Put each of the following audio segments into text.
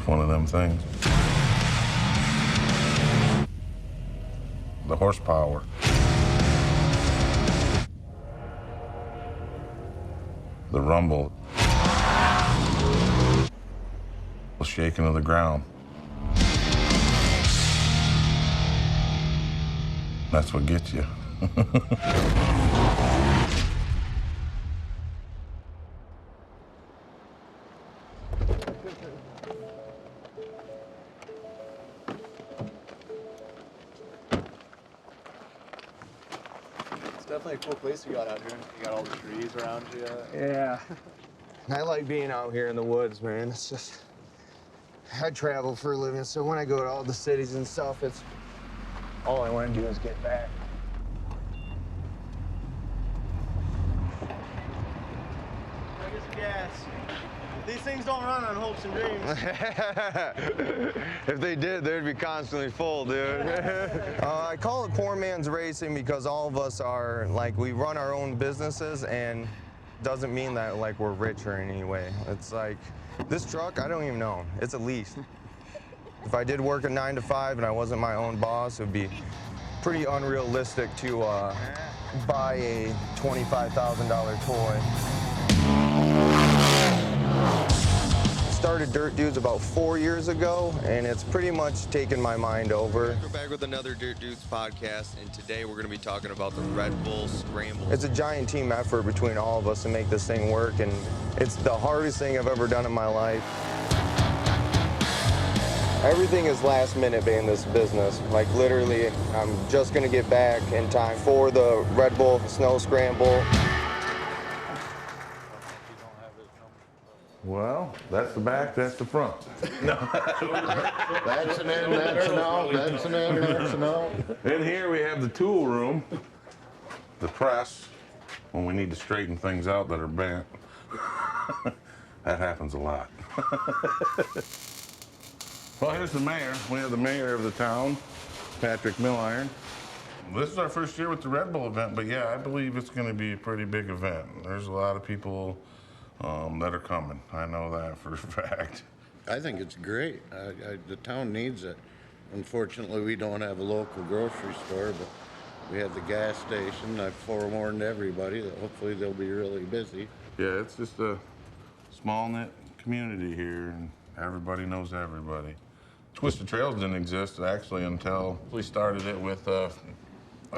just one of them things. The horsepower. The rumble. The shaking of the ground. That's what gets you. It's definitely a cool place you got out here. You got all the trees around you. Yeah. I like being out here in the woods, man. It's just, I travel for a living, so when I go to all the cities and stuff, it's all I want to do is get back. I get some gas. These things don't run on hopes and dreams. If they did, they'd be constantly full, dude. I call it poor man's racing because all of us are, like, we run our own businesses, and doesn't mean that, like, we're rich or in any way. It's like, this truck, I don't even know. It's a lease. If I did work a 9 to 5 and I wasn't my own boss, it would be pretty unrealistic to buy a $25,000 toy. Started Dirt Dudes about 4 years ago, and it's pretty much taken my mind over. We're back with another Dirt Dudes podcast, and today we're going to be talking about the Red Bull Scramble. It's a giant team effort between all of us to make this thing work, and it's the hardest thing I've ever done in my life. Everything is last minute being this business. Like, literally, I'm just going to get back in time for the Red Bull Snow Scramble. Well, that's the back, that's the front. That's an in, that's an out, that's an in, that's an out. In here we have the tool room, the press, when we need to straighten things out that are bent. That happens a lot. Well, here's the mayor. We have the mayor of the town, Patrick Milliron. This is our first year with the Red Bull event, but yeah, I believe it's going to be a pretty big event. There's a lot of people that are coming. I know that for a fact. I think it's great. The town needs it. Unfortunately, we don't have a local grocery store, but we have the gas station. I've forewarned everybody that hopefully they'll be really busy. Yeah, it's just a small-knit community here, and everybody knows everybody. Twisted Trails didn't exist, actually, until we started it with a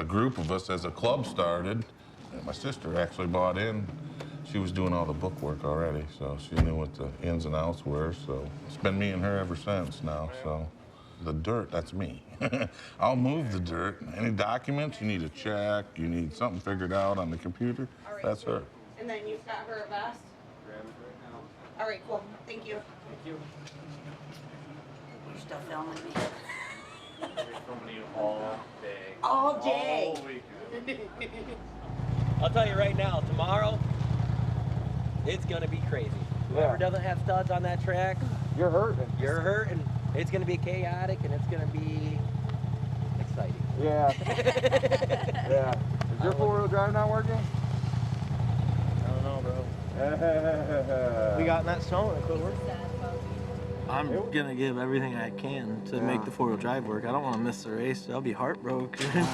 group of us as a club started. And my sister actually bought in. She was doing all the book work already, so she knew what the ins and outs were, so it's been me and her ever since now, so. The dirt, that's me. I'll move the dirt. Any documents, you need a check, you need something figured out on the computer, that's her. And then you've got her a vest? Grab it right now. All right, cool. Thank you. Thank you. You're still filming me. We're filming you all day. All day. All week. I'll tell you right now, tomorrow, it's gonna be crazy. Whoever doesn't have studs on that track, You're hurting. you're hurting. It's gonna be chaotic and it's gonna be exciting. Yeah. Yeah. Is your four-wheel drive not working? I don't know, bro. We got in that snow and it quit working. I'm gonna give everything I can to make the four-wheel drive work. I don't want to miss the race. I'll be heartbroken.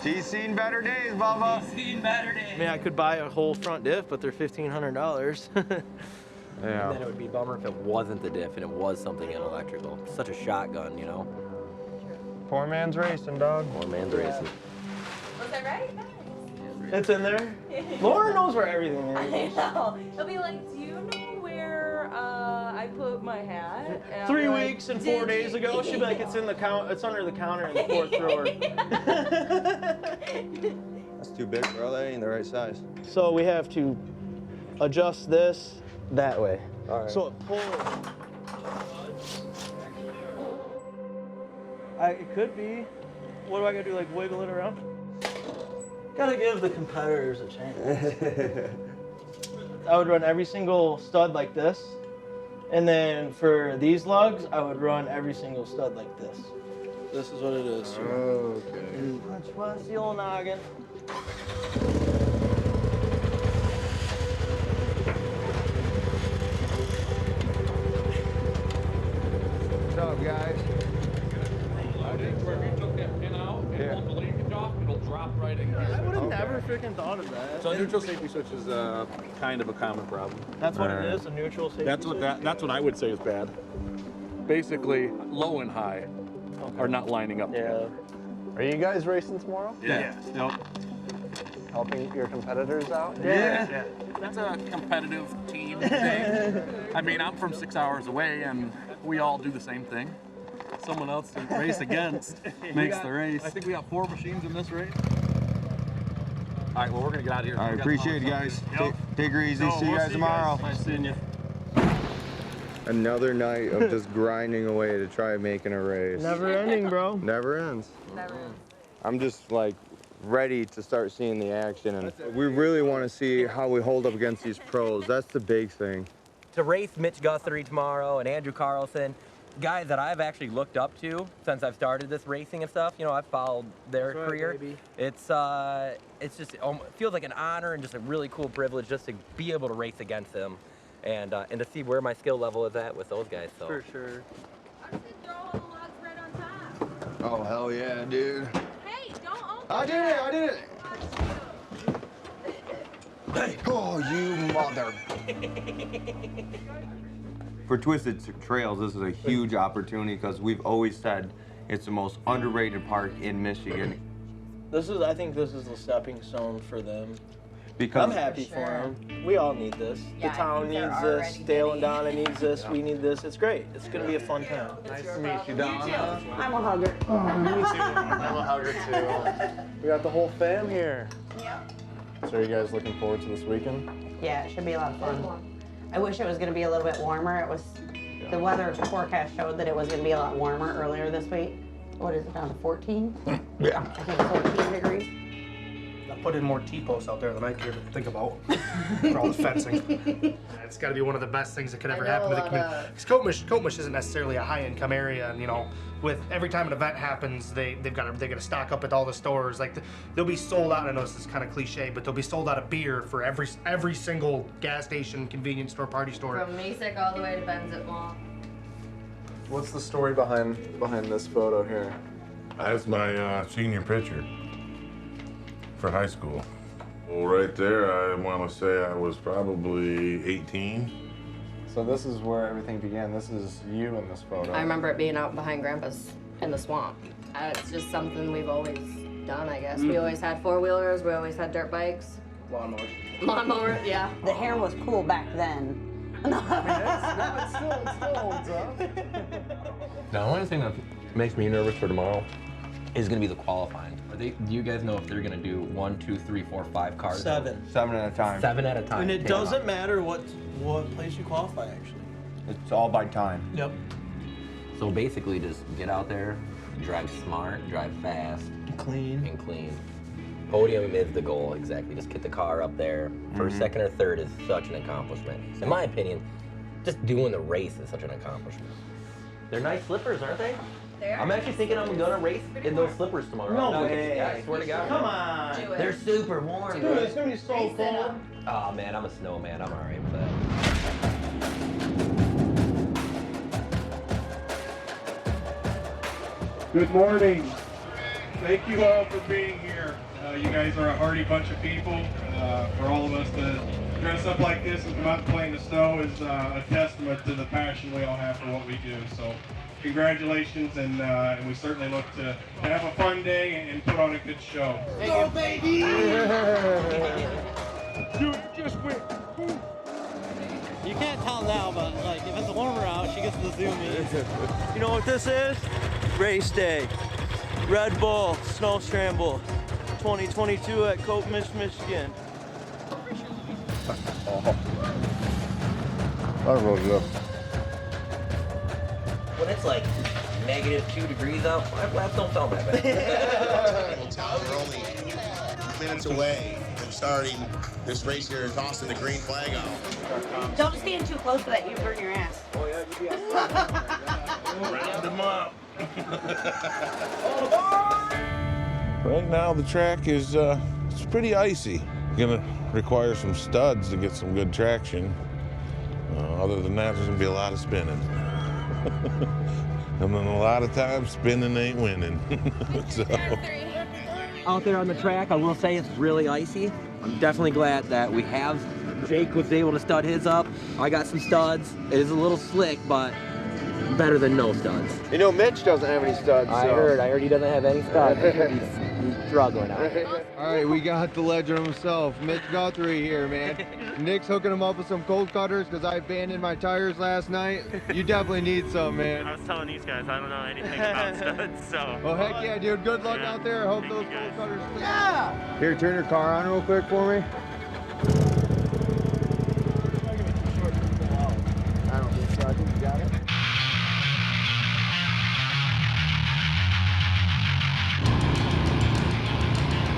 She's seen better days, Bubba. I mean, I could buy a whole front diff, but they're $1,500. And then it would be a bummer if it wasn't the diff and it was something in electrical. Such a shotgun, you know? Poor man's racing, dog. Poor man's racing. Was I right? Nice. It's in there. Lauren knows where everything is. I know. He'll be like, do you know where I put my hat? And I'll 3 be like, weeks and 4 days ago, she'd be like, it's in the it's under the counter in the fourth drawer. That's too big, bro. That ain't the right size. So we have to adjust this that way. All right. So it pulls. It could be. What do I gotta do? Like wiggle it around? Gotta give the competitors a chance. I would run every single stud like this. And then for these lugs, I would run every single stud like this. This is what it is. Okay. What's the old noggin? thought of that. So neutral safety switch is kind of a common problem. That's what it is, a neutral safety That's what switch? that's what I would say is bad. Basically, low and high are not lining up together. Are you guys racing tomorrow? Yeah. Yep. Helping your competitors out? Yeah. That's a competitive team thing. I mean, I'm from 6 hours away, and we all do the same thing. Someone else to race against makes the race. I think we got 4 machines in this race. All right, well, we're gonna get out of here. All right, appreciate it, guys. Take her easy. See you guys tomorrow. Nice seeing you. Another night of just grinding away to try making a race. Never ending, bro. Never ends. Never ends. I'm just like ready to start seeing the action, and we really want to see how we hold up against these pros. That's the big thing. To race Mitch Guthrie tomorrow and Andrew Carlson, guys that I've actually looked up to since I've started this racing and stuff. You know, I've followed their career. Baby. It's just it feels like an honor and just a really cool privilege just to be able to race against them, and to see where my skill level is at with those guys. So. For sure. I said throw all the logs right on top. Oh, hell yeah, dude. Hey, don't open I did it. Oh, you mother. For Twisted Trails, this is a huge opportunity because we've always said it's the most underrated park in Michigan. I think this is the stepping stone for them. Because I'm happy for them. We all need this. Yeah, The town I think they're needs this. already Dale and getting- Donna needs this. We need this. It's great. It's gonna be a fun time. Nice to meet you, Donna. I'm a hugger. Me too. I'm a hugger too. We got the whole fam here. Yep. So are you guys looking forward to this weekend? Yeah, it should be a lot of fun. I wish it was going to be a little bit warmer. The weather forecast showed that it was going to be a lot warmer earlier this week. What is it, down to 14? Yeah. I think 14 degrees. I put in more T-posts out there than I care to think about for all the fencing. It's got to be one of the best things that could ever happen to the community. Because Coatmush isn't necessarily a high-income area, and you know, with every time an event happens, they got to stock up at all the stores. Like they'll be sold out. I know this is kind of cliche, but they'll be sold out of beer for every single gas station, convenience store, party store. From Masick all the way to Benzit Mall. What's the story behind this photo here? That's my senior picture for high school. Well, right there, I want to say I was probably 18. So this is where everything began. This is you in this photo. I remember it being out behind Grandpa's in the swamp. It's just something we've always done, I guess. We always had four-wheelers, we always had dirt bikes. Lawnmower, yeah. The hair was cool back then. It still holds up. The only thing that makes me nervous for tomorrow is going to be the qualifying. Do you guys know if they're going to do 1, 2, 3, 4, 5 cars? 7. 7 at a time. 7 at a time. And it doesn't matter what place you qualify, actually. It's all by time. Yep. So basically just get out there, drive smart, drive fast. Clean. And clean. Podium is the goal, exactly. Just get the car up there. First, second, or third is such an accomplishment. In my opinion, just doing the race is such an accomplishment. They're nice slippers, aren't they? They are. I'm actually thinking I'm gonna race in those slippers tomorrow. No way. Yeah, I swear to God. Come on. Do it. They're super warm. Dude, it's gonna be so Race it cold. up. Oh man, I'm a snowman. I'm alright with that. Good morning. Thank you all for being here. You guys are a hardy bunch of people. For all of us to dress up like this and come out and play in the snow is a testament to the passion we all have for what we do. So congratulations, and we certainly look to have a fun day and put on a good show. Go, baby! Dude, just went. You can't tell now, but like if it's warmer out, she gets the zoom in. You know what this is? Race day. Red Bull Snow Scramble 2022 at Coatmush, Michigan. That was good. When it's like -2 degrees out, my laps don't sound that bad. We're only minutes away from starting this race here and tossing the green flag out. Don't stand too close to that, you burn your ass. Oh yeah, you be Round them up. Right now the track is it's pretty icy. Gonna require some studs to get some good traction. Other than that, there's gonna be a lot of spinning. And then a lot of times spinning ain't winning. So. Out there on the track, I will say it's really icy. I'm definitely glad that we have. Jake was able to stud his up. I got some studs. It is a little slick, but better than no studs. You know, Mitch doesn't have any studs. I heard he doesn't have any studs. He's struggling out. All right, we got the legend himself, Mitch Guthrie here, man. Nick's hooking him up with some cold cutters because I abandoned my tires last night. You definitely need some, man. I was telling these guys I don't know anything about studs, so. Oh, heck yeah, dude. Good luck out there. I hope those cold cutters fit. Yeah! Here, turn your car on real quick for me. I don't think so. I think you got it.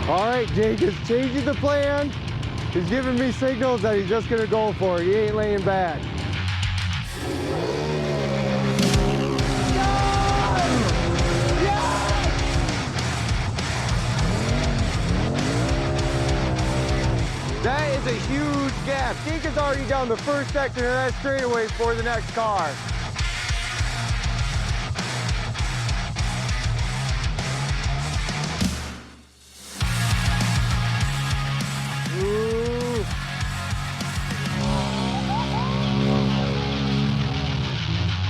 All right, Jake is changing the plan. He's giving me signals that he's just gonna go for it. He ain't laying back. That is a huge gap. Jake is already down the first section of that straightaway for the next car. Ooh.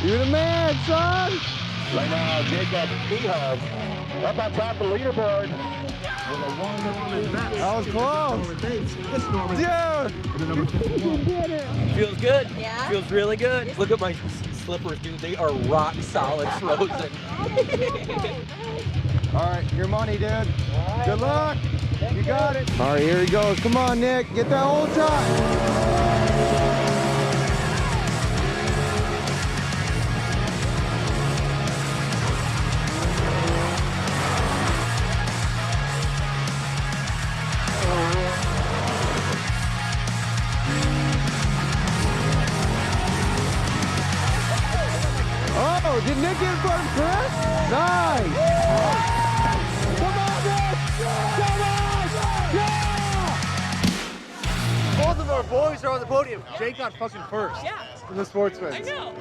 You're the man, son! Right now, Jacob Ehub up on top of the leaderboard. That was close. Dude! Did it. Feels good. Yeah? Feels really good. Look at my slippers, dude. They are rock solid frozen. All right, your money, dude. Good luck. You got it. All right, here he goes. Come on, Nick. Get that old shot. Oh, did Nick get in front of Chris? Nice. Come on, Nick. Come on. Yeah. Both of our boys are on the podium. Jake got fucking first. Yeah. In the sportsman. I know.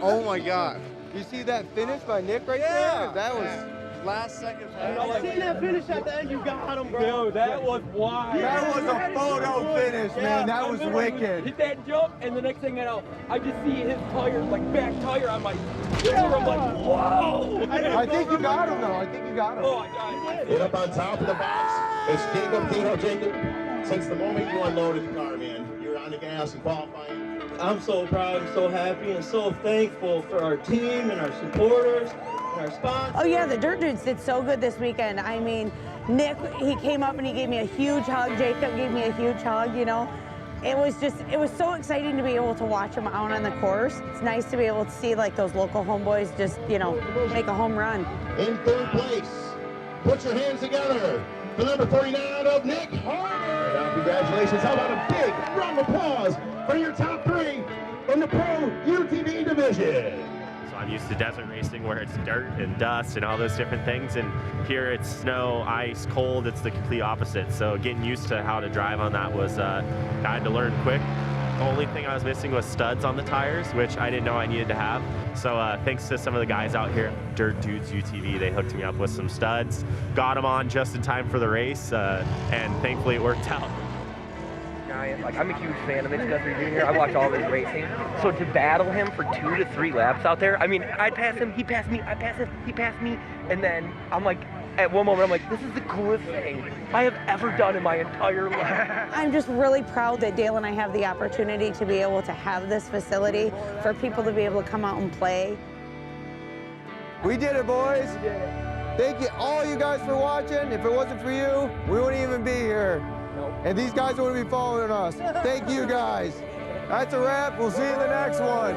Oh my God. You see that finish by Nick right there? That was last second. I seen that finish at the end. You got him, bro. Dude, that was wild. That was a photo finish, man. That was wicked. Hit that jump, and the next thing I know, I just see his tire, like back tire on my shoulder. I'm like, whoa! I think you got him, though. I think you got him. Oh, I got it. Get up on top of the box. It's Jacob Dino. Jacob, since the moment you unloaded the car, man, you're on the gas and qualifying. I'm so proud and so happy and so thankful for our team and our supporters and our sponsors. Oh yeah, the Dirt Dudes did so good this weekend. I mean, Nick, he came up and he gave me a huge hug. Jacob gave me a huge hug, you know. It was so exciting to be able to watch them out on the course. It's nice to be able to see like those local homeboys just, you know, make a home run. In third place, put your hands together for number 39 of Nick Harder. Now, congratulations. How about a big round of applause for your top three in the Pro UTV division. So I'm used to desert racing where it's dirt and dust and all those different things, and here it's snow, ice, cold. It's the complete opposite. So getting used to how to drive on that was, I had to learn quick. The only thing I was missing was studs on the tires, which I didn't know I needed to have. So thanks to some of the guys out here at Dirt Dudes UTV, they hooked me up with some studs, got them on just in time for the race, and thankfully it worked out. Like, I'm a huge fan of Mitch Guthrie Jr. I watch all of his racing. So to battle him for 2 to 3 laps out there, I mean, I'd pass him, he passed me, I'd pass him, he passed me, and then I'm like, at one moment, I'm like, this is the coolest thing I have ever done in my entire life. I'm just really proud that Dale and I have the opportunity to be able to have this facility for people to be able to come out and play. We did it, boys. Thank you, all you guys, for watching. If it wasn't for you, we wouldn't even be here. And these guys wouldn't be following us. Thank you, guys. That's a wrap. We'll see you in the next one.